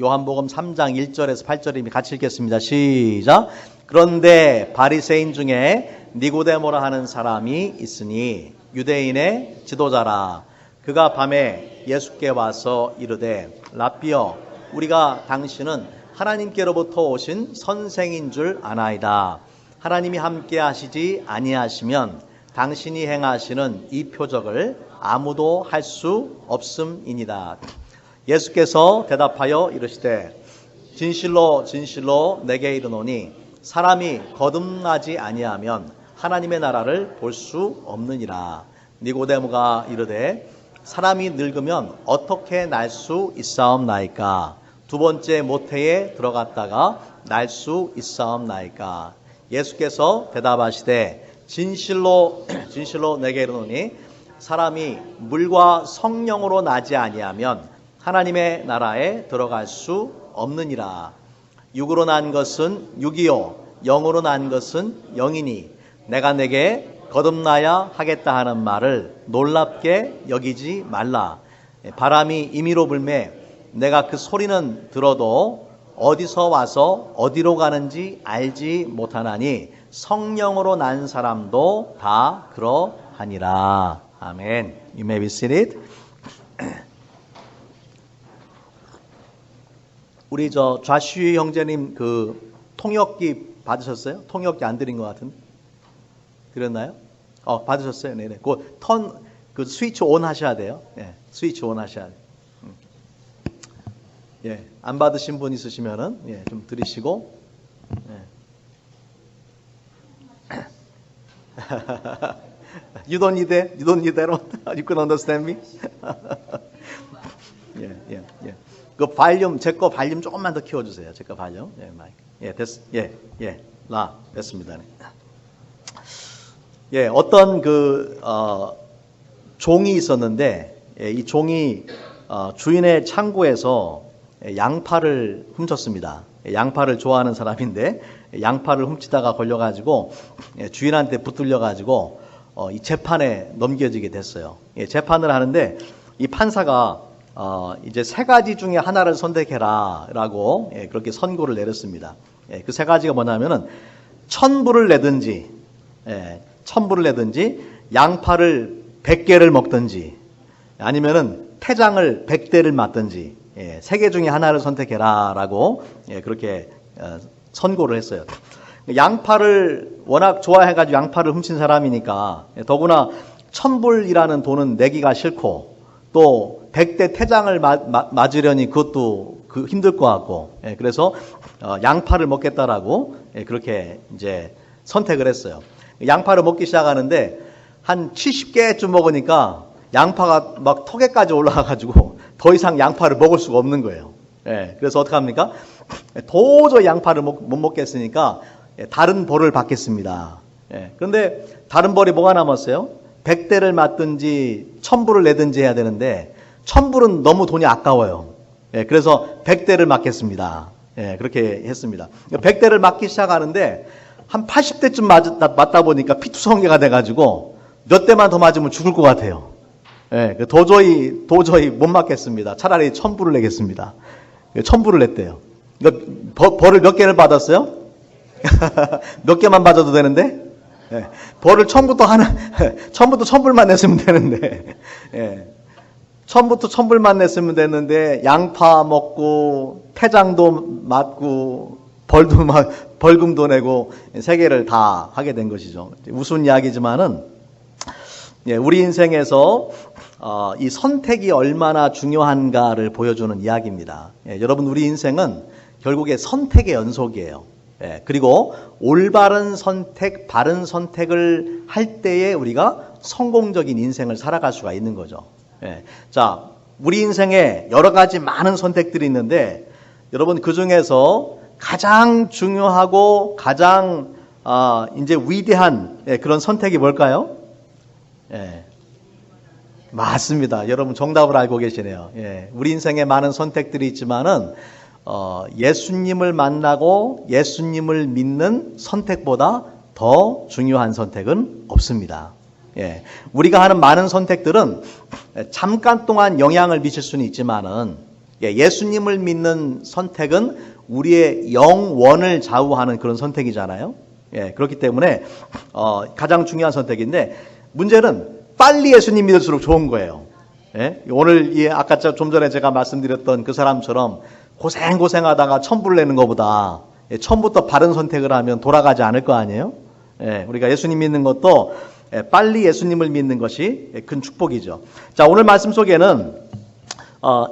요한복음 3장 1절에서 8절입니다. 같이 읽겠습니다. 시작. 그런데 바리새인 중에 니고데모라 하는 사람이 있으니 유대인의 지도자라. 그가 밤에 예수께 와서 이르되 랍비여, 우리가 당신은 하나님께로부터 오신 선생인 줄 아나이다. 하나님이 함께 하시지 아니하시면 당신이 행하시는 이 표적을 아무도 할 수 없음이니이다. 예수께서 대답하여 이르시되 진실로 진실로 내게 이르노니 사람이 거듭나지 아니하면 하나님의 나라를 볼 수 없느니라. 니고데모가 이르되 사람이 늙으면 어떻게 날 수 있사옵나이까? 두 번째 모태에 들어갔다가 날 수 있사옵나이까? 예수께서 대답하시되 진실로 진실로 내게 이르노니 사람이 물과 성령으로 나지 아니하면 하나님의 나라에 들어갈 수 없느니라. 육으로 난 것은 육이요 영으로 난 것은 영이니 내가 내게 거듭나야 하겠다 하는 말을 놀랍게 여기지 말라. 바람이 임의로 불매 내가 그 소리는 들어도 어디서 와서 어디로 가는지 알지 못하나니 성령으로 난 사람도 다 그러하니라. 아멘. You may be seated. 우리 좌슈 형제님 그 통역기 받으셨어요? 통역기 안 드린 것 같은데. 드렸나요? 받으셨어요? 네네. 그 스위치 온 하셔야 돼요. 네, 스위치 온 하셔야 돼요. 예, 안 받으신 분 있으시면은 예, 좀 드리시고. 예. You don't need that. You don't need that. You can understand me. 예. 그 발륨, 제 거 발륨 조금만 더 키워주세요. 제 거 발륨. 예, 마이크. 예, 됐. 됐습니다. 예, 어떤 종이 있었는데, 예, 이 종이 주인의 창고에서 양파를 훔쳤습니다. 양파를 좋아하는 사람인데 양파를 훔치다가 걸려가지고 주인한테 붙들려가지고 이 재판에 넘겨지게 됐어요. 예, 재판을 하는데 이 판사가 이제 세 가지 중에 하나를 선택해라라고 그렇게 선고를 내렸습니다. 그 세 가지가 뭐냐면은 천불을 내든지, 양파를 100개를 먹든지, 아니면은 태장을 100대를 맞든지, 세 개 중에 하나를 선택해라라고 그렇게 선고를 했어요. 양파를 워낙 좋아해가지고 양파를 훔친 사람이니까 더구나 1000불이라는 돈은 내기가 싫고 또 100대 태장을 맞으려니 그것도 힘들 것 같고, 그래서 양파를 먹겠다라고 그렇게 이제 선택을 했어요. 양파를 먹기 시작하는데 한 70개쯤 먹으니까 양파가 막 턱에까지 올라가가지고 더 이상 양파를 먹을 수가 없는 거예요. 그래서 어떡합니까? 도저히 양파를 못 먹겠으니까 다른 벌을 받겠습니다. 그런데 다른 벌이 뭐가 남았어요? 100대를 맞든지 1000불을 내든지 해야 되는데 1000불은 너무 돈이 아까워요. 그래서 100대를 맞겠습니다. 그렇게 했습니다. 100대를 맞기 시작하는데 한 80대쯤 맞다 보니까 피투성이가 돼가지고 몇 대만 더 맞으면 죽을 것 같아요. 도저히 못 맞겠습니다. 차라리 1000불을 내겠습니다. 1000불을 냈대요. 벌을 몇 개를 받았어요? 몇 개만 받아도 되는데? 벌을 처음부터 1000불만 냈으면 되는데, 처음부터 1000불만 냈으면 됐는데, 양파 먹고, 태장도 맞고, 벌금도 내고, 세 개를 다 하게 된 것이죠. 우스운 이야기지만은, 우리 인생에서 이 선택이 얼마나 중요한가를 보여주는 이야기입니다. 여러분, 우리 인생은 결국에 선택의 연속이에요. 그리고 올바른 선택, 바른 선택을 할 때에 우리가 성공적인 인생을 살아갈 수가 있는 거죠. 자, 우리 인생에 여러 가지 많은 선택들이 있는데 여러분, 그 중에서 가장 중요하고 가장 이제 위대한 그런 선택이 뭘까요? 맞습니다. 여러분 정답을 알고 계시네요. 우리 인생에 많은 선택들이 있지만은 예수님을 만나고 예수님을 믿는 선택보다 더 중요한 선택은 없습니다. 우리가 하는 많은 선택들은 잠깐 동안 영향을 미칠 수는 있지만은 예수님을 믿는 선택은 우리의 영원을 좌우하는 그런 선택이잖아요. 그렇기 때문에 가장 중요한 선택인데, 문제는 빨리 예수님 믿을수록 좋은 거예요. 오늘 아까 좀 전에 제가 말씀드렸던 그 사람처럼 고생하다가 천불 내는 것보다 처음부터 바른 선택을 하면 돌아가지 않을 거 아니에요? 우리가 예수님 믿는 것도 빨리 예수님을 믿는 것이 큰 축복이죠. 자, 오늘 말씀 속에는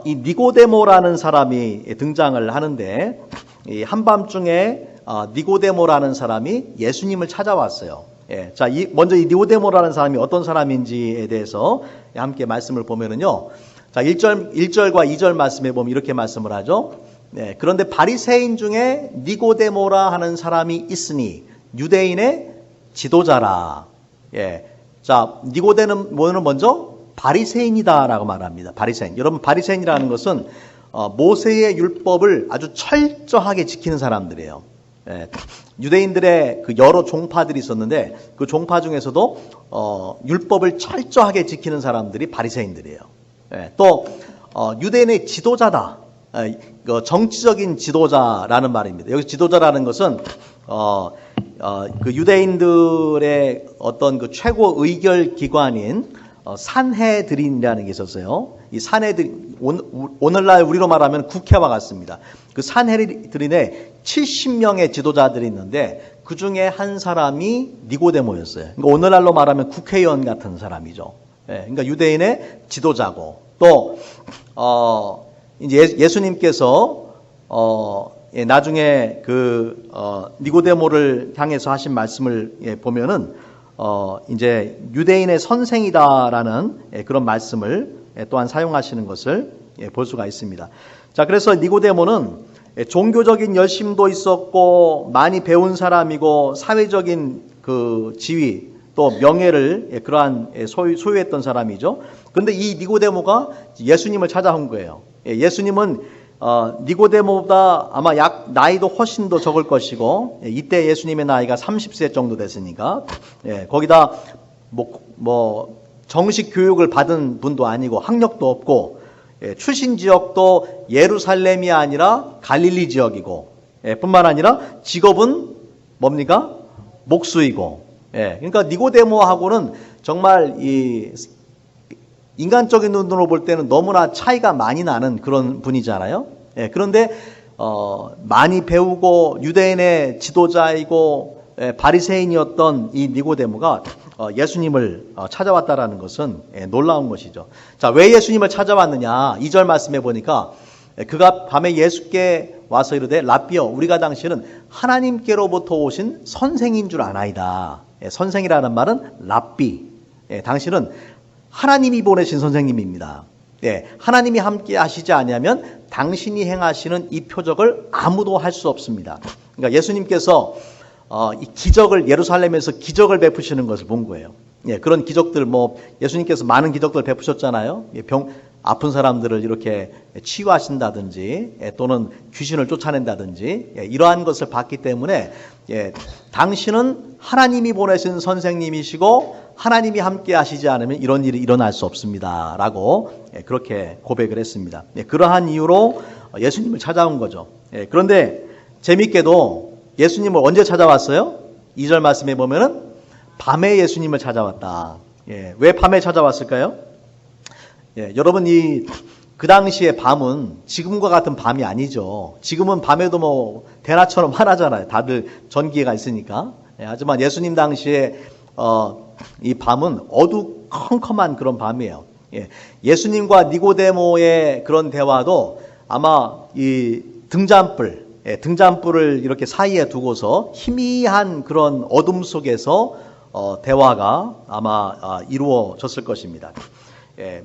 이 니고데모라는 사람이 등장을 하는데, 이 한밤중에 니고데모라는 사람이 예수님을 찾아왔어요. 자, 먼저 이 니고데모라는 사람이 어떤 사람인지에 대해서 함께 말씀을 보면은요. 자, 1절과 2절 말씀에 보면 이렇게 말씀을 하죠. 그런데 바리새인 중에 니고데모라 하는 사람이 있으니 유대인의 지도자라. 자, 니고데모는 먼저 바리새인이다라고 말합니다. 바리새인. 여러분, 바리새인이라는 것은 모세의 율법을 아주 철저하게 지키는 사람들이에요. 유대인들의 그 여러 종파들이 있었는데, 그 종파 중에서도 율법을 철저하게 지키는 사람들이 바리새인들이에요. 또 유대인의 지도자다. 정치적인 지도자라는 말입니다. 여기 지도자라는 것은 그 유대인들의 어떤 그 최고 의결 기관인 산헤드린이라는 게 있었어요. 이 산헤드린, 오늘날 우리로 말하면 국회와 같습니다. 그 산헤드린에 70명의 지도자들이 있는데 그 중에 한 사람이 니고데모였어요. 그러니까 오늘날로 말하면 국회의원 같은 사람이죠. 그러니까 유대인의 지도자고, 또 이제 예수님께서 나중에 그 니고데모를 향해서 하신 말씀을 보면은 이제 유대인의 선생이다라는 그런 말씀을 또한 사용하시는 것을 볼 수가 있습니다. 자, 그래서 니고데모는 종교적인 열심도 있었고 많이 배운 사람이고 사회적인 그 지위 또 명예를 그러한 소유했던 사람이죠. 그런데 이 니고데모가 예수님을 찾아온 거예요. 예수님은 니고데모보다 아마 나이도 훨씬 더 적을 것이고, 이때 예수님의 나이가 30세 정도 됐으니까, 거기다 뭐 정식 교육을 받은 분도 아니고 학력도 없고, 출신 지역도 예루살렘이 아니라 갈릴리 지역이고, 뿐만 아니라 직업은 뭡니까? 목수이고. 그러니까 니고데모하고는 정말 이 인간적인 눈으로 볼 때는 너무나 차이가 많이 나는 그런 분이잖아요. 그런데 많이 배우고 유대인의 지도자이고 바리새인이었던 이 니고데모가 예수님을 찾아왔다라는 것은 놀라운 것이죠. 자, 왜 예수님을 찾아왔느냐? 2절 말씀해 보니까 그가 밤에 예수께 와서 이르되 라삐여, 우리가 당시에는 하나님께로부터 오신 선생인 줄 아나이다. 선생이라는 말은 라삐. 당신은 하나님이 보내신 선생님입니다. 하나님이 함께 하시지 아니하면 당신이 행하시는 이 표적을 아무도 할 수 없습니다. 그러니까 예수님께서 이 기적을, 예루살렘에서 기적을 베푸시는 것을 본 거예요. 그런 기적들, 예수님께서 많은 기적들을 베푸셨잖아요. 아픈 사람들을 이렇게 치유하신다든지 또는 귀신을 쫓아낸다든지 이러한 것을 봤기 때문에 당신은 하나님이 보내신 선생님이시고 하나님이 함께 하시지 않으면 이런 일이 일어날 수 없습니다 라고 그렇게 고백을 했습니다. 그러한 이유로 예수님을 찾아온 거죠. 그런데 재밌게도 예수님을 언제 찾아왔어요? 2절 말씀에 보면은 밤에 예수님을 찾아왔다. 왜 밤에 찾아왔을까요? 여러분, 그 당시의 밤은 지금과 같은 밤이 아니죠. 지금은 밤에도 대낮처럼 환하잖아요. 다들 전기가 있으니까. 하지만 예수님 당시에 이 밤은 어두컴컴한 그런 밤이에요. 예수님과 니고데모의 그런 대화도 아마 이 등잔불을 이렇게 사이에 두고서 희미한 그런 어둠 속에서 대화가 아마 이루어졌을 것입니다.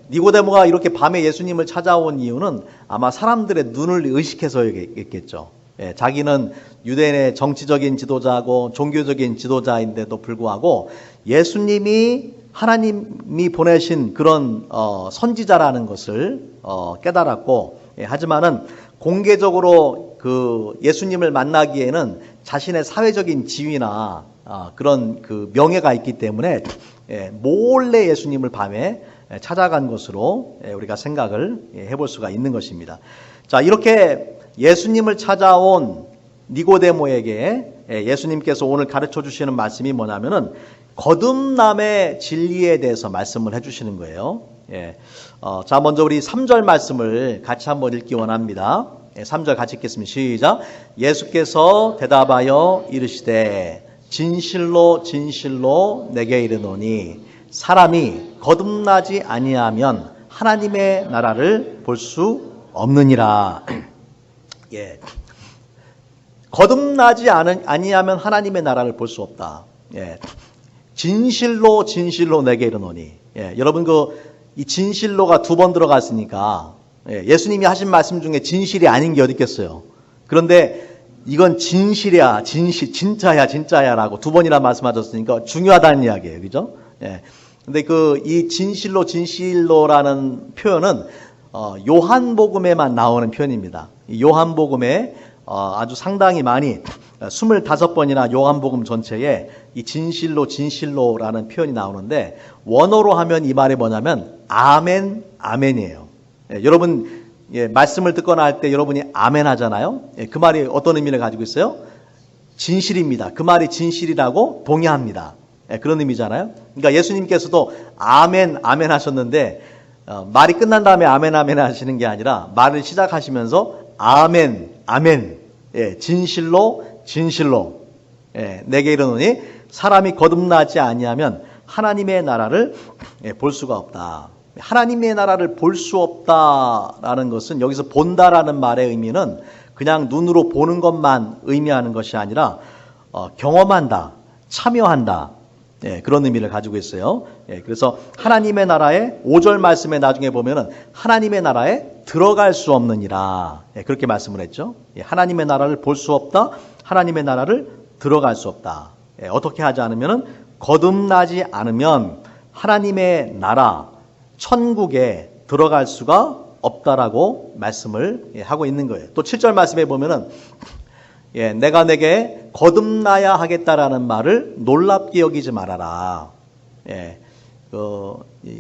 니고데모가 이렇게 밤에 예수님을 찾아온 이유는 아마 사람들의 눈을 의식해서였겠죠. 자기는 유대인의 정치적인 지도자고 종교적인 지도자인데도 불구하고 예수님이 하나님이 보내신 그런 선지자라는 것을 깨달았고, 하지만은 공개적으로 그 예수님을 만나기에는 자신의 사회적인 지위나 그런 그 명예가 있기 때문에 몰래 예수님을 밤에 찾아간 것으로 우리가 생각을 해볼 수가 있는 것입니다. 자, 이렇게 예수님을 찾아온 니고데모에게 예수님께서 오늘 가르쳐 주시는 말씀이 뭐냐면은 거듭남의 진리에 대해서 말씀을 해주시는 거예요. 자, 먼저 우리 3절 말씀을 같이 한번 읽기 원합니다. 3절 같이 읽겠습니다. 시작. 예수께서 대답하여 이르시되 진실로 진실로 내게 이르노니 사람이 거듭나지 아니하면 하나님의 나라를 볼 수 없느니라. 거듭나지 아니하면 하나님의 나라를 볼 수 없다. 진실로 진실로 내게 이르노니. 여러분 이 진실로가 2번 들어갔으니까 예수님이 하신 말씀 중에 진실이 아닌 게 어디 있겠어요. 그런데 이건 진실이야, 진짜야, 진짜야라고 2번이나 말씀하셨으니까 중요하다는 이야기예요, 그죠? 근데 이 진실로라는 표현은 요한복음에만 나오는 표현입니다. 요한복음에 아주 상당히 많이 25번이나 요한복음 전체에 이 진실로라는 표현이 나오는데 원어로 하면 이 말이 뭐냐면 아멘, 아멘이에요. 여러분 말씀을 듣거나 할 때 여러분이 아멘 하잖아요. 그 말이 어떤 의미를 가지고 있어요? 진실입니다. 그 말이 진실이라고 동의합니다. 그런 의미잖아요. 그러니까 예수님께서도 아멘, 아멘 하셨는데 말이 끝난 다음에 아멘, 아멘 하시는 게 아니라 말을 시작하시면서 아멘, 아멘, 진실로, 진실로 내게 이르노니 사람이 거듭나지 아니하면 하나님의 나라를 볼 수가 없다. 하나님의 나라를 볼 수 없다라는 것은 여기서 본다라는 말의 의미는 그냥 눈으로 보는 것만 의미하는 것이 아니라 경험한다, 참여한다, 그런 의미를 가지고 있어요. 그래서 하나님의 나라에 5절 말씀에 나중에 보면은 하나님의 나라에 들어갈 수 없느니라, 그렇게 말씀을 했죠. 하나님의 나라를 볼 수 없다, 하나님의 나라를 들어갈 수 없다. 어떻게 하지 않으면은 거듭나지 않으면 하나님의 나라, 천국에 들어갈 수가 없다라고 말씀을 하고 있는 거예요. 또 7절 말씀에 보면은 내가 내게 거듭나야 하겠다라는 말을 놀랍게 여기지 말아라.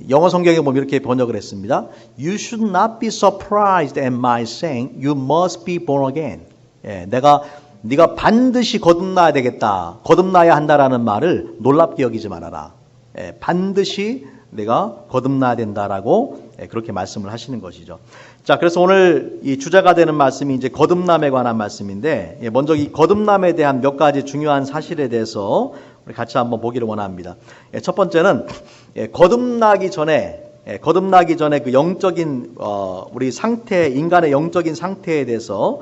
영어 성경에 보면 이렇게 번역을 했습니다. You should not be surprised at my saying you must be born again. 네가 반드시 거듭나야 되겠다, 거듭나야 한다라는 말을 놀랍게 여기지 말아라. 반드시 내가 거듭나야 된다라고 그렇게 말씀을 하시는 것이죠. 자, 그래서 오늘 이 주제가 되는 말씀이 이제 거듭남에 관한 말씀인데, 먼저 이 거듭남에 대한 몇 가지 중요한 사실에 대해서 우리 같이 한번 보기를 원합니다. 첫 번째는 거듭나기 전에 그 영적인 우리 상태, 인간의 영적인 상태에 대해서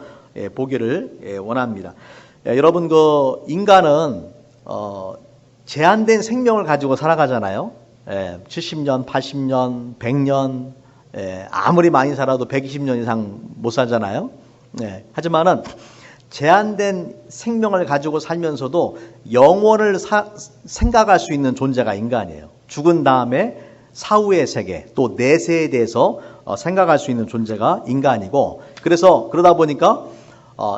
보기를 원합니다. 여러분 인간은 제한된 생명을 가지고 살아가잖아요. 70년, 80년, 100년, 아무리 많이 살아도 120년 이상 못 살잖아요. 하지만은 제한된 생명을 가지고 살면서도 영원을 생각할 수 있는 존재가 인간이에요. 죽은 다음에 사후의 세계, 또 내세에 대해서 생각할 수 있는 존재가 인간이고, 그러다 보니까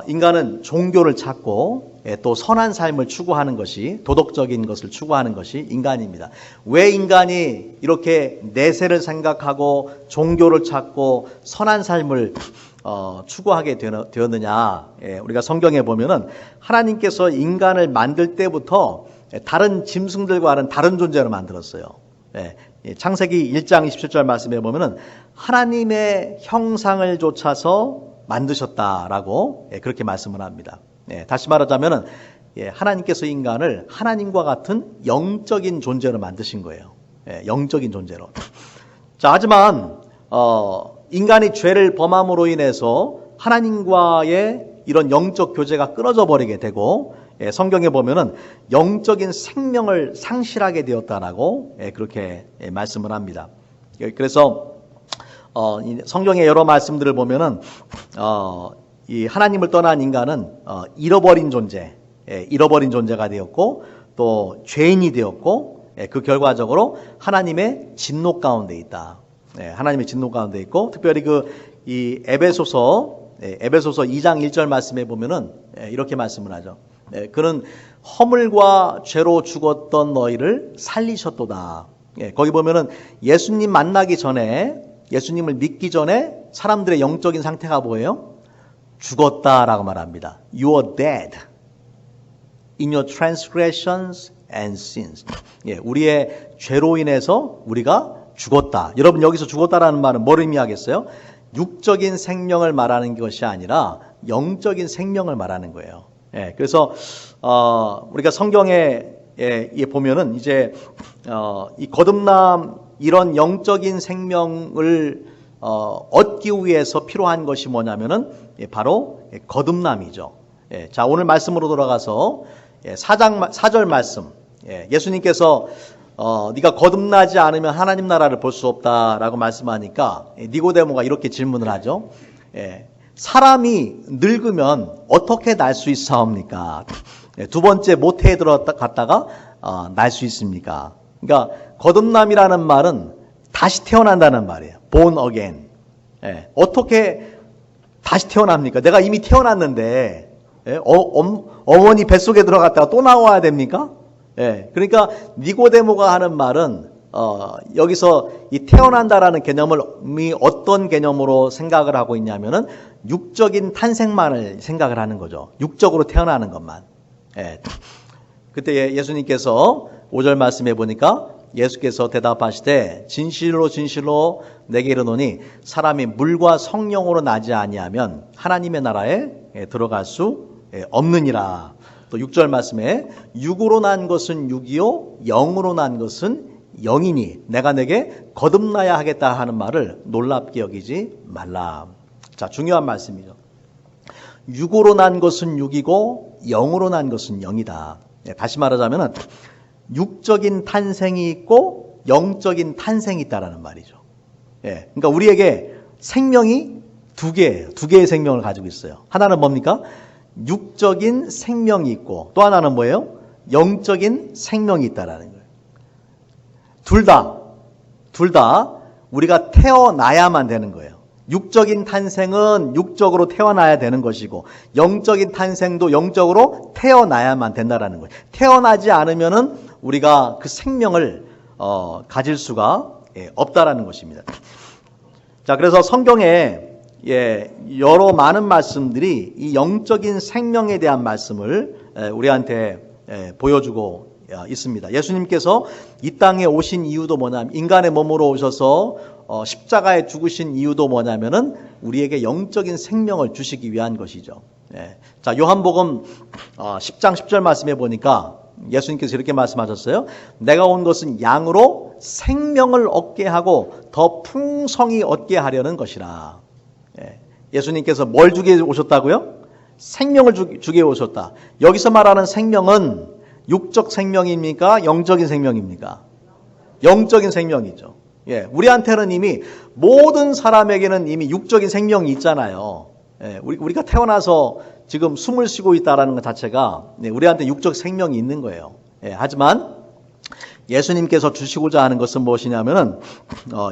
인간은 종교를 찾고 또 선한 삶을 추구하는 것이, 도덕적인 것을 추구하는 것이 인간입니다. 왜 인간이 이렇게 내세를 생각하고 종교를 찾고 선한 삶을 추구하게 되었느냐? 우리가 성경에 보면은 하나님께서 인간을 만들 때부터 다른 짐승들과는 다른 존재로 만들었어요. 창세기 1장 27절 말씀에 보면은 하나님의 형상을 좇아서 만드셨다라고 그렇게 말씀을 합니다. 다시 말하자면은 하나님께서 인간을 하나님과 같은 영적인 존재로 만드신 거예요. 영적인 존재로. 자, 하지만 인간이 죄를 범함으로 인해서 하나님과의 이런 영적 교제가 끊어져 버리게 되고, 성경에 보면은 영적인 생명을 상실하게 되었다라고 그렇게 말씀을 합니다. 그래서 성경의 여러 말씀들을 보면은 이 하나님을 떠난 인간은 잃어버린 존재가 되었고, 또 죄인이 되었고, 그 결과적으로 하나님의 진노 가운데 있다. 하나님의 진노 가운데 있고, 특별히 이 에베소서 2장 1절 말씀에 보면은 이렇게 말씀을 하죠. 그는 허물과 죄로 죽었던 너희를 살리셨도다. 거기 보면은 예수님 만나기 전에 예수님을 믿기 전에 사람들의 영적인 상태가 뭐예요? 죽었다라고 말합니다. You are dead in your transgressions and sins. 예, 우리의 죄로 인해서 우리가 죽었다. 여러분 여기서 죽었다라는 말은 뭘 의미하겠어요? 육적인 생명을 말하는 것이 아니라 영적인 생명을 말하는 거예요. 예, 그래서 우리가 성경에 보면은 이제 이 거듭남 이런 영적인 생명을 얻기 위해서 필요한 것이 뭐냐면은 바로 거듭남이죠. 예, 자 오늘 말씀으로 돌아가서 4절 말씀. 예수님께서 네가 거듭나지 않으면 하나님 나라를 볼 수 없다라고 말씀하니까 니고데모가 이렇게 질문을 하죠. 사람이 늙으면 어떻게 날 수 있사옵니까? 두 번째 모태에 들어갔다가 날 수 있습니까? 그러니까 거듭남이라는 말은 다시 태어난다는 말이에요. Born again. 어떻게 다시 태어납니까? 내가 이미 태어났는데 어머니 뱃속에 들어갔다가 또 나와야 됩니까? 그러니까 니고데모가 하는 말은 여기서 이 태어난다라는 개념이 어떤 개념으로 생각을 하고 있냐면은 육적인 탄생만을 생각을 하는 거죠. 육적으로 태어나는 것만. 그때 예수님께서 5절 말씀해 보니까 예수께서 대답하시되 진실로 진실로 내게 이르노니 사람이 물과 성령으로 나지 아니하면 하나님의 나라에 들어갈 수 없느니라. 또 6절 말씀에 육으로 난 것은 육이요 영으로 난 것은 영이니 내가 내게 거듭나야 하겠다 하는 말을 놀랍게 여기지 말라. 자, 중요한 말씀이죠. 육으로 난 것은 육이고 영으로 난 것은 영이다. 다시 말하자면 육적인 탄생이 있고 영적인 탄생이 있다라는 말이죠. 그러니까 우리에게 생명이 두 개예요. 두 개의 생명을 가지고 있어요. 하나는 뭡니까? 육적인 생명이 있고 또 하나는 뭐예요? 영적인 생명이 있다라는 거예요. 둘 다 우리가 태어나야만 되는 거예요. 육적인 탄생은 육적으로 태어나야 되는 것이고 영적인 탄생도 영적으로 태어나야만 된다라는 거예요. 태어나지 않으면은 우리가 그 생명을 가질 수가 없다라는 것입니다. 자, 그래서 성경에 여러 많은 말씀들이 이 영적인 생명에 대한 말씀을 우리한테 보여주고 있습니다. 예수님께서 이 땅에 오신 이유도 뭐냐면 인간의 몸으로 오셔서 십자가에 죽으신 이유도 뭐냐면은 우리에게 영적인 생명을 주시기 위한 것이죠. 자, 요한복음 10장 10절 말씀해 보니까 예수님께서 이렇게 말씀하셨어요. 내가 온 것은 양으로 생명을 얻게 하고 더 풍성히 얻게 하려는 것이라. 예수님께서 뭘 주게 오셨다고요? 생명을 주게 오셨다. 여기서 말하는 생명은 육적 생명입니까? 영적인 생명입니까? 영적인 생명이죠. 우리한테는 이미 모든 사람에게는 이미 육적인 생명이 있잖아요. 우리가 태어나서 지금 숨을 쉬고 있다는 것 자체가 우리한테 육적 생명이 있는 거예요. 하지만 예수님께서 주시고자 하는 것은 무엇이냐면은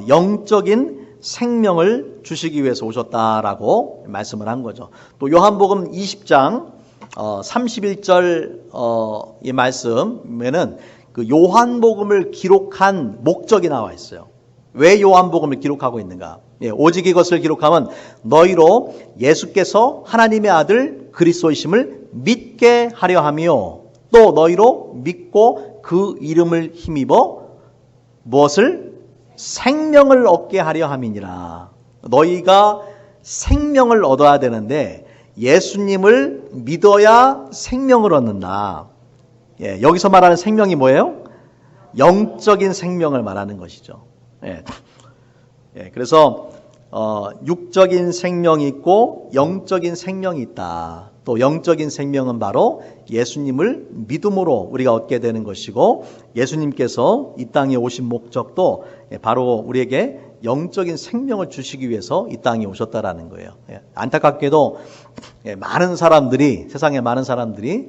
영적인 생명을 주시기 위해서 오셨다라고 말씀을 한 거죠. 또 요한복음 20장 31절 이 말씀에는 그 요한복음을 기록한 목적이 나와 있어요. 왜 요한복음을 기록하고 있는가? 오직 이것을 기록하면 너희로 예수께서 하나님의 아들 그리스도이심을 믿게 하려 하며 또 너희로 믿고 그 이름을 힘입어 무엇을? 생명을 얻게 하려 함이니라. 너희가 생명을 얻어야 되는데 예수님을 믿어야 생명을 얻는다. 여기서 말하는 생명이 뭐예요? 영적인 생명을 말하는 것이죠. 그래서 육적인 생명이 있고 영적인 생명이 있다. 또 영적인 생명은 바로 예수님을 믿음으로 우리가 얻게 되는 것이고 예수님께서 이 땅에 오신 목적도 바로 우리에게 영적인 생명을 주시기 위해서 이 땅에 오셨다라는 거예요. 안타깝게도 많은 사람들이 세상에 많은 사람들이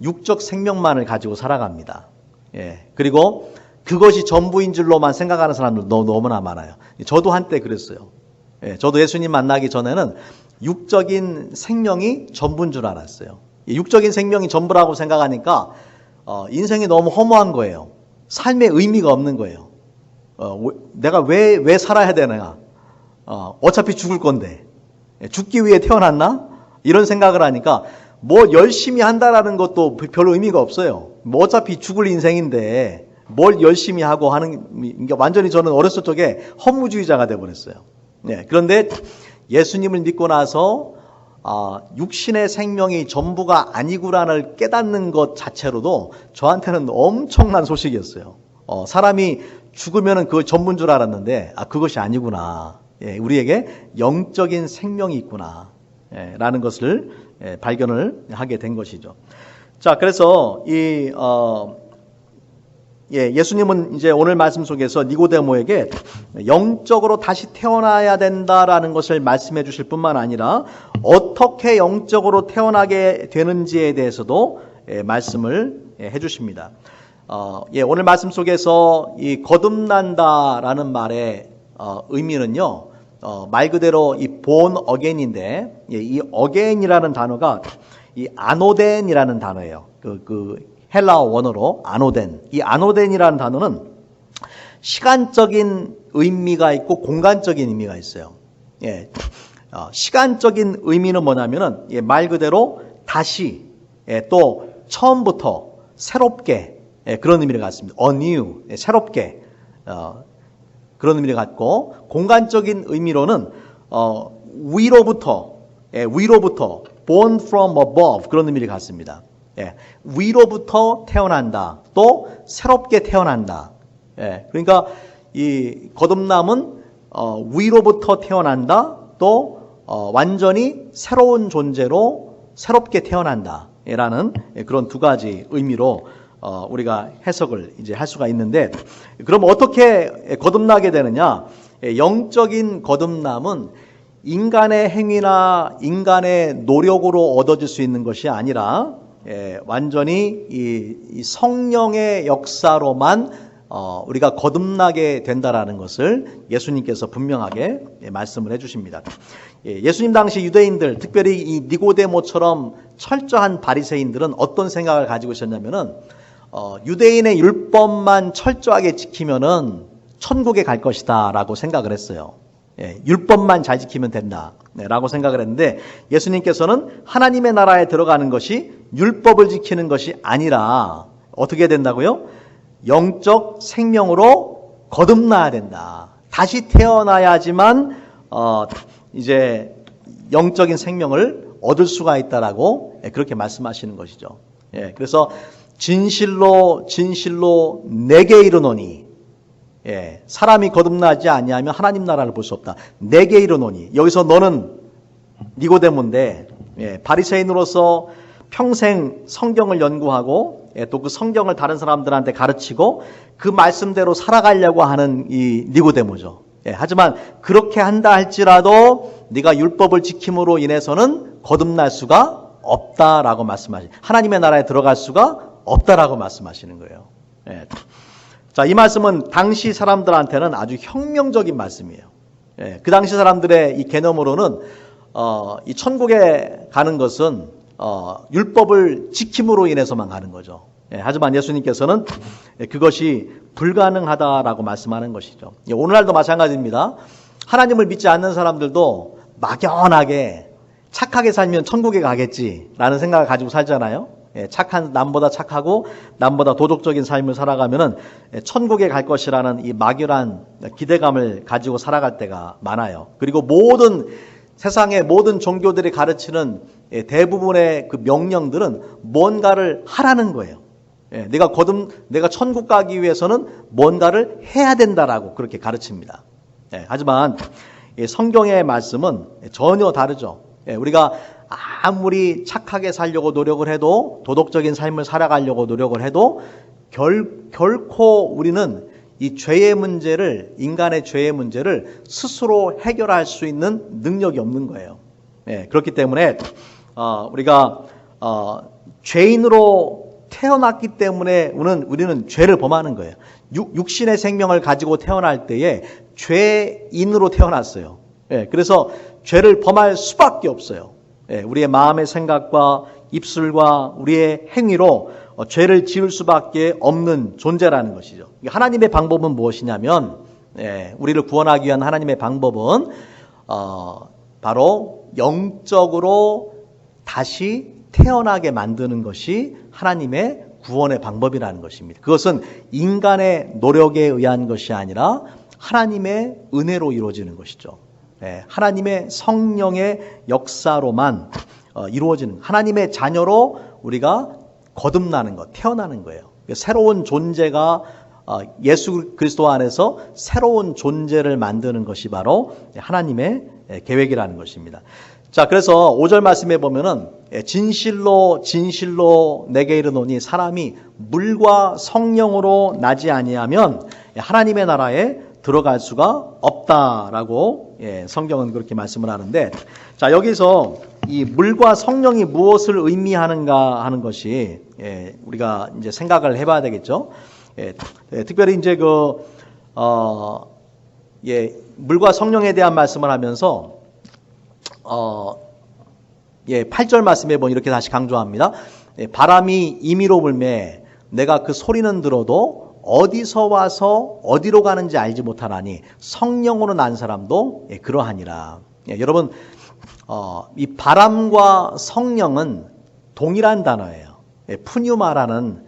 육적 생명만을 가지고 살아갑니다. 그리고 그것이 전부인 줄로만 생각하는 사람들도 너무나 많아요. 저도 한때 그랬어요. 저도 예수님 만나기 전에는 육적인 생명이 전부인 줄 알았어요. 육적인 생명이 전부라고 생각하니까 인생이 너무 허무한 거예요. 삶에 의미가 없는 거예요. 내가 왜 살아야 되나? 어차피 죽을 건데 죽기 위해 태어났나? 이런 생각을 하니까 뭐 열심히 한다라는 것도 별 의미가 없어요. 뭐 어차피 죽을 인생인데 뭘 열심히 하고 하는 게 완전히 저는 어렸을 적에 허무주의자가 돼버렸어요. 네, 그런데 예수님을 믿고 나서 육신의 생명이 전부가 아니구나를 깨닫는 것 자체로도 저한테는 엄청난 소식이었어요. 사람이 죽으면 그걸 전부인 줄 알았는데 그것이 아니구나. 예, 우리에게 영적인 생명이 있구나. 라는 것을 발견을 하게 된 것이죠. 자, 그래서 예수님은 이제 오늘 말씀 속에서 니고데모에게 영적으로 다시 태어나야 된다라는 것을 말씀해 주실 뿐만 아니라 어떻게 영적으로 태어나게 되는지에 대해서도 말씀을 해 주십니다. 오늘 말씀 속에서 이 거듭난다라는 말의 의미는요, 말 그대로 이 born again인데, 이 again이라는 단어가 이 아노덴이라는 단어예요. 헬라어 원어로 아노덴. 이 아노덴이라는 단어는 시간적인 의미가 있고 공간적인 의미가 있어요. 시간적인 의미는 뭐냐면은 말 그대로 다시, 또 처음부터 새롭게, 그런 의미를 갖습니다. anew, 새롭게, 그런 의미를 갖고, 공간적인 의미로는 위로부터 born from above, 그런 의미를 갖습니다. 위로부터 태어난다, 또 새롭게 태어난다. 그러니까 이 거듭남은 위로부터 태어난다, 또 완전히 새로운 존재로 새롭게 태어난다 라는 그런 두 가지 의미로 우리가 해석을 이제 할 수가 있는데, 그럼 어떻게 거듭나게 되느냐? 영적인 거듭남은 인간의 행위나 인간의 노력으로 얻어질 수 있는 것이 아니라 완전히 이 성령의 역사로만 우리가 거듭나게 된다라는 것을 예수님께서 분명하게 말씀을 해주십니다. 예수님 당시 유대인들, 특별히 이 니고데모처럼 철저한 바리새인들은 어떤 생각을 가지고 있었냐면은 유대인의 율법만 철저하게 지키면은 천국에 갈 것이다라고 생각을 했어요. 율법만 잘 지키면 된다라고 생각을 했는데, 예수님께서는 하나님의 나라에 들어가는 것이 율법을 지키는 것이 아니라 어떻게 된다고요? 영적 생명으로 거듭나야 된다. 다시 태어나야지만 이제 영적인 생명을 얻을 수가 있다라고 그렇게 말씀하시는 것이죠. 그래서 진실로 내게 이르노니, 사람이 거듭나지 아니하면 하나님 나라를 볼 수 없다. 내게 이르노니, 여기서 너는 니고데모인데 바리새인으로서 평생 성경을 연구하고 또 그 성경을 다른 사람들한테 가르치고 그 말씀대로 살아가려고 하는 이 니고데모죠. 하지만 그렇게 한다 할지라도 네가 율법을 지킴으로 인해서는 거듭날 수가 없다라고 말씀하시죠. 하나님의 나라에 들어갈 수가 없다라고 말씀하시는 거예요. 자, 이 말씀은 당시 사람들한테는 아주 혁명적인 말씀이에요. 그 당시 사람들의 이 개념으로는 이 천국에 가는 것은 율법을 지킴으로 인해서만 가는 거죠. 하지만 예수님께서는 그것이 불가능하다라고 말씀하는 것이죠. 오늘날도 마찬가지입니다. 하나님을 믿지 않는 사람들도 막연하게 착하게 살면 천국에 가겠지라는 생각을 가지고 살잖아요. 남보다 착하고 남보다 도덕적인 삶을 살아가면은 천국에 갈 것이라는 이 막연한 기대감을 가지고 살아갈 때가 많아요. 그리고 세상의 모든 종교들이 가르치는 대부분의 그 명령들은 뭔가를 하라는 거예요. 내가 천국 가기 위해서는 뭔가를 해야 된다라고 그렇게 가르칩니다. 하지만 성경의 말씀은 전혀 다르죠. 우리가 아무리 착하게 살려고 노력을 해도, 도덕적인 삶을 살아가려고 노력을 해도 결코 우리는 이 인간의 죄의 문제를 스스로 해결할 수 있는 능력이 없는 거예요. 그렇기 때문에 우리가 죄인으로 태어났기 때문에 우리는 죄를 범하는 거예요. 육신의 생명을 가지고 태어날 때에 죄인으로 태어났어요. 그래서 죄를 범할 수밖에 없어요. 우리의 마음의 생각과 입술과 우리의 행위로 죄를 지을 수밖에 없는 존재라는 것이죠. 하나님의 방법은 무엇이냐면, 우리를 구원하기 위한 하나님의 방법은 바로 영적으로 다시 태어나게 만드는 것이 하나님의 구원의 방법이라는 것입니다. 그것은 인간의 노력에 의한 것이 아니라 하나님의 은혜로 이루어지는 것이죠. 하나님의 성령의 역사로만 이루어지는, 하나님의 자녀로 우리가 거듭나는 것, 태어나는 거예요. 새로운 존재가 예수 그리스도 안에서 새로운 존재를 만드는 것이 바로 하나님의 계획이라는 것입니다. 자, 그래서 5절 말씀에 보면은 진실로 진실로 내게 이르노니 사람이 물과 성령으로 나지 아니하면 하나님의 나라에 들어갈 수가 없다라고 성경은 그렇게 말씀을 하는데, 자, 여기서 이 물과 성령이 무엇을 의미하는가 하는 것이 우리가 이제 생각을 해봐야 되겠죠. 특별히 이제 물과 성령에 대한 말씀을 하면서 8절 말씀에 보면 이렇게 다시 강조합니다. 바람이 임의로 불매 내가 그 소리는 들어도 어디서 와서 어디로 가는지 알지 못하나니 성령으로 난 사람도 그러하니라. 여러분, 이 바람과 성령은 동일한 단어예요. 푸뉴마라는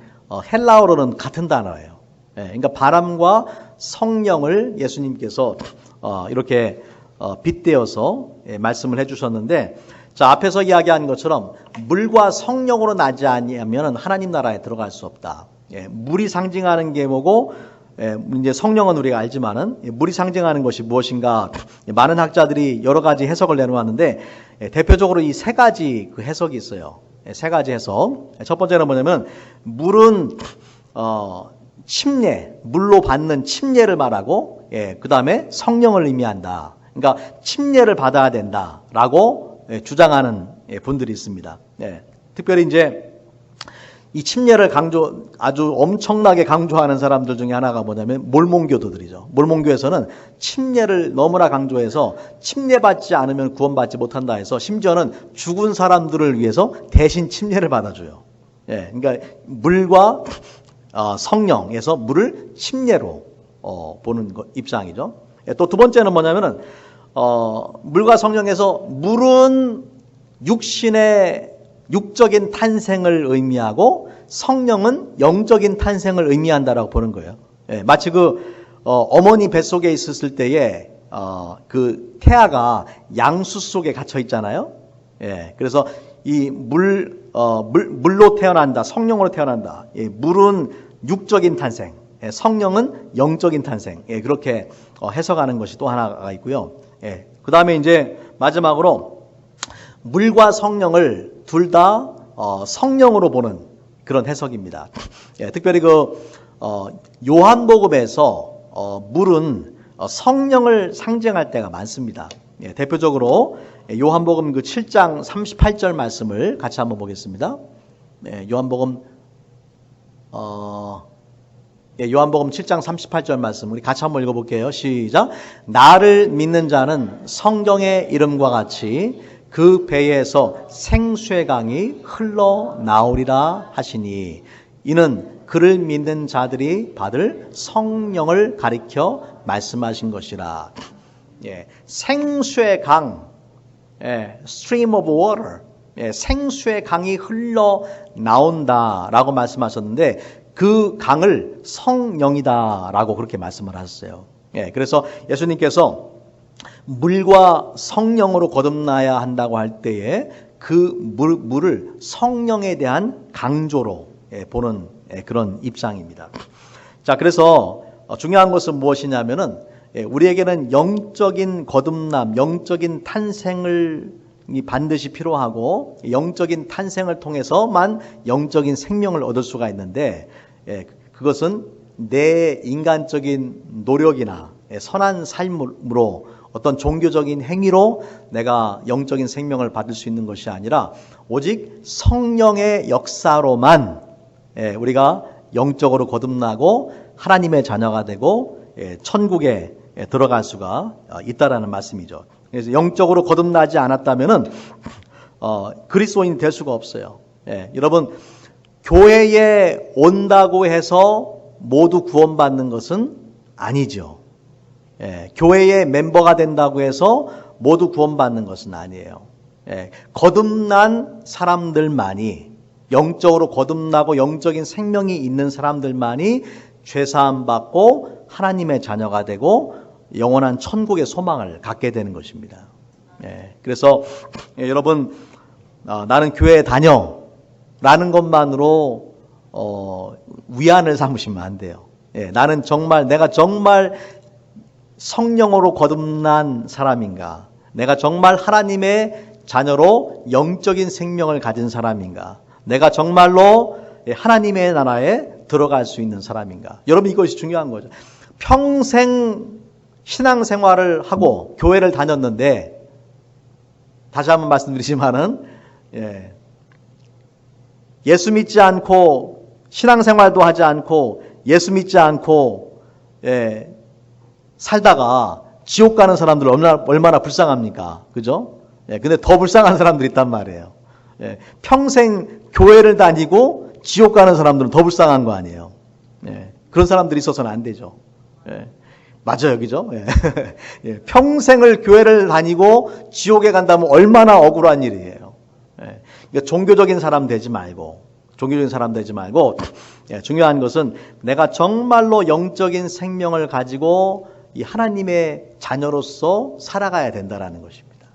헬라어로는 같은 단어예요. 그러니까 바람과 성령을 예수님께서 이렇게 빗대어서 말씀을 해주셨는데, 자, 앞에서 이야기한 것처럼 물과 성령으로 나지 아니하면 하나님 나라에 들어갈 수 없다. 물이 상징하는 게 뭐고, 이제 성령은 우리가 알지만은 물이 상징하는 것이 무엇인가, 많은 학자들이 여러 가지 해석을 내놓았는데 대표적으로 이 세 가지 그 해석이 있어요. 세 가지 해석. 첫 번째는 뭐냐면 물은 침례, 물로 받는 침례를 말하고, 그 다음에 성령을 의미한다. 그러니까 침례를 받아야 된다라고 주장하는 분들이 있습니다. 특별히 이제 이 침례를 아주 엄청나게 강조하는 사람들 중에 하나가 뭐냐면 몰몬교도들이죠. 몰몬교에서는 침례를 너무나 강조해서 침례받지 않으면 구원받지 못한다 해서 심지어는 죽은 사람들을 위해서 대신 침례를 받아줘요. 그러니까 물과 성령에서 물을 침례로 보는 입장이죠. 또 두 번째는 뭐냐면은 물과 성령에서 물은 육적인 탄생을 의미하고 성령은 영적인 탄생을 의미한다라고 보는 거예요. 마치 어머니 뱃속에 있었을 때에 그 태아가 양수 속에 갇혀 있잖아요. 그래서 이 물로 태어난다, 성령으로 태어난다. 물은 육적인 탄생, 성령은 영적인 탄생. 그렇게 해석하는 것이 또 하나가 있고요. 그 다음에 이제 마지막으로 물과 성령을 둘 다 성령으로 보는 그런 해석입니다. 특별히 요한복음에서 물은 성령을 상징할 때가 많습니다. 대표적으로 요한복음 7장 38절 말씀을 같이 한번 보겠습니다. 요한복음 7장 38절 말씀 우리 같이 한번 읽어볼게요. 시작. 나를 믿는 자는 성경의 이름과 같이 그 배에서 생수의 강이 흘러나오리라 하시니 이는 그를 믿는 자들이 받을 성령을 가리켜 말씀하신 것이라. 생수의 강, stream of water, 생수의 강이 흘러나온다라고 말씀하셨는데 그 강을 성령이다라고 그렇게 말씀을 하셨어요. 그래서 예수님께서 물과 성령으로 거듭나야 한다고 할 때에 그 물을 성령에 대한 강조로 보는 그런 입장입니다. 자, 그래서 중요한 것은 무엇이냐면은 우리에게는 영적인 거듭남, 영적인 탄생을 반드시 필요하고 영적인 탄생을 통해서만 영적인 생명을 얻을 수가 있는데 그것은 내 인간적인 노력이나 선한 삶으로 어떤 종교적인 행위로 내가 영적인 생명을 받을 수 있는 것이 아니라 오직 성령의 역사로만 우리가 영적으로 거듭나고 하나님의 자녀가 되고 천국에 들어갈 수가 있다라는 말씀이죠. 그래서 영적으로 거듭나지 않았다면은 그리스도인이 될 수가 없어요. 여러분, 교회에 온다고 해서 모두 구원받는 것은 아니죠. 교회의 멤버가 된다고 해서 모두 구원받는 것은 아니에요. 거듭난 사람들만이, 영적으로 거듭나고 영적인 생명이 있는 사람들만이 죄사함 받고 하나님의 자녀가 되고 영원한 천국의 소망을 갖게 되는 것입니다. 그래서 여러분, 나는 교회에 다녀 라는 것만으로 위안을 삼으시면 안 돼요. 내가 정말 성령으로 거듭난 사람인가? 내가 정말 하나님의 자녀로 영적인 생명을 가진 사람인가? 내가 정말로 하나님의 나라에 들어갈 수 있는 사람인가? 여러분, 이것이 중요한 거죠. 평생 신앙생활을 하고 교회를 다녔는데, 다시 한번 말씀드리지만은, 예수 믿지 않고 신앙생활도 하지 않고 예수 믿지 않고 살다가 지옥 가는 사람들 얼마나 불쌍합니까? 그죠? 근데 더 불쌍한 사람들이 있단 말이에요. 평생 교회를 다니고 지옥 가는 사람들은 더 불쌍한 거 아니에요. 그런 사람들이 있어서는 안 되죠. 맞아요, 그죠? 평생을 교회를 다니고 지옥에 간다면 얼마나 억울한 일이에요. 그러니까 종교적인 사람 되지 말고 중요한 것은 내가 정말로 영적인 생명을 가지고 이 하나님의 자녀로서 살아가야 된다라는 것입니다.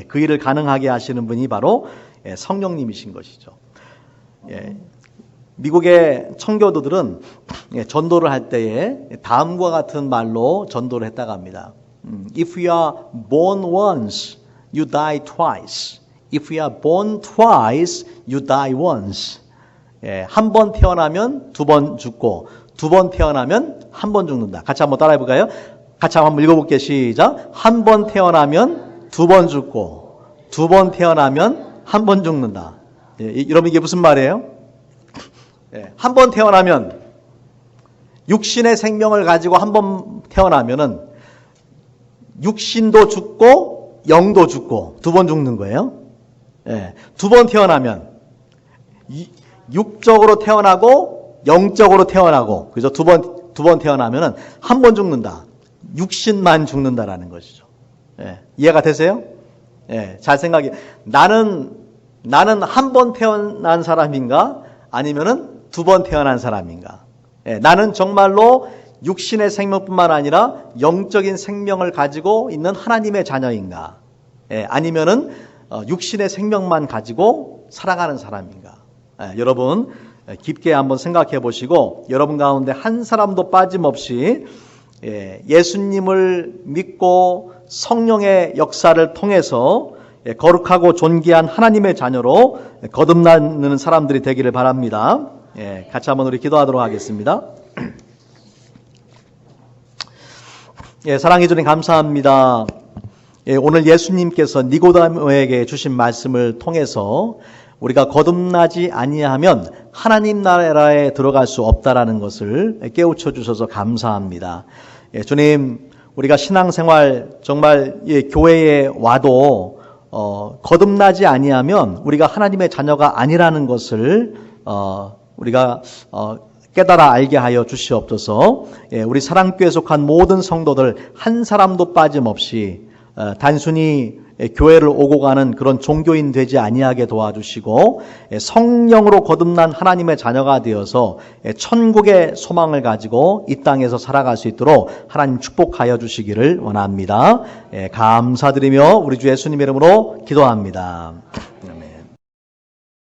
그 일을 가능하게 하시는 분이 바로 성령님이신 것이죠. 미국의 청교도들은 전도를 할 때에 다음과 같은 말로 전도를 했다고 합니다. If you are born once, you die twice. If you are born twice, you die once. 한 번 태어나면 두 번 죽고, 두 번 태어나면 한 번 죽는다. 같이 한번 따라해 볼까요? 같이 한번 읽어볼게요. 시작. 한 번 태어나면 두 번 죽고, 두 번 태어나면 한 번 죽는다. 여러분, 이게 무슨 말이에요? 한 번 태어나면, 육신의 생명을 가지고 한 번 태어나면은 육신도 죽고 영도 죽고 두 번 죽는 거예요. 두 번 태어나면 육적으로 태어나고 영적으로 태어나고, 그죠? 두 번 태어나면은 한 번 죽는다. 육신만 죽는다라는 것이죠. 이해가 되세요? 잘 생각해. 나는 한 번 태어난 사람인가? 아니면은 두 번 태어난 사람인가? 나는 정말로 육신의 생명뿐만 아니라 영적인 생명을 가지고 있는 하나님의 자녀인가? 아니면은 육신의 생명만 가지고 살아가는 사람인가? 여러분 깊게 한번 생각해 보시고, 여러분 가운데 한 사람도 빠짐없이 예수님을 믿고 성령의 역사를 통해서 거룩하고 존귀한 하나님의 자녀로 거듭나는 사람들이 되기를 바랍니다. 같이 한번 우리 기도하도록 하겠습니다. 사랑해 주님 감사합니다. 오늘 예수님께서 니고데모에게 주신 말씀을 통해서 우리가 거듭나지 아니하면 하나님 나라에 들어갈 수 없다라는 것을 깨우쳐 주셔서 감사합니다. 주님, 우리가 신앙생활 정말 교회에 와도 거듭나지 아니하면 우리가 하나님의 자녀가 아니라는 것을 우리가 깨달아 알게 하여 주시옵소서. 우리 사랑교회에 속한 모든 성도들 한 사람도 빠짐없이 단순히 교회를 오고 가는 그런 종교인 되지 아니하게 도와주시고, 성령으로 거듭난 하나님의 자녀가 되어서 천국의 소망을 가지고 이 땅에서 살아갈 수 있도록 하나님 축복하여 주시기를 원합니다. 감사드리며 우리 주 예수님의 이름으로 기도합니다.